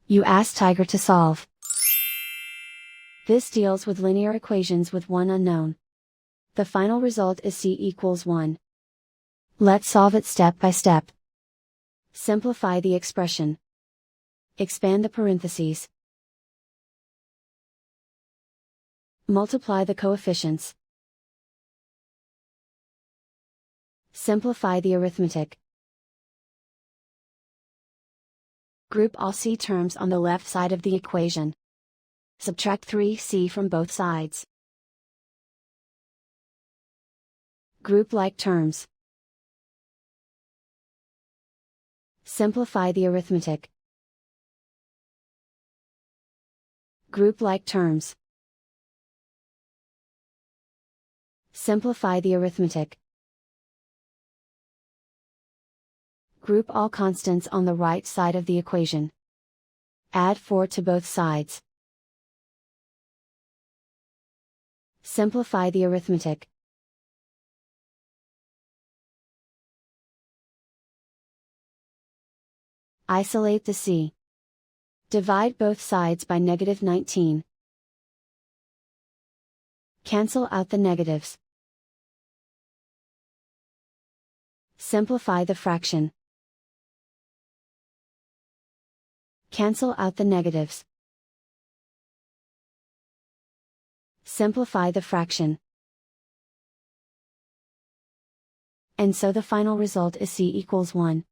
You ask Tiger to solve. This deals with linear equations with one unknown. The final result is c equals 1. Let's solve it step by step. Simplify the expression. Expand the parentheses. Multiply the coefficients. Simplify the arithmetic. Group all c terms on the left side of the equation. Subtract 3c from both sides. Group like terms. Simplify the arithmetic. Group like terms. Simplify the arithmetic. Group all constants on the right side of the equation. Add 4 to both sides. Simplify the arithmetic. Isolate the c. Divide both sides by -19. Cancel out the negatives. Simplify the fraction. Cancel out the negatives. Simplify the fraction. And so the final result is c equals 1.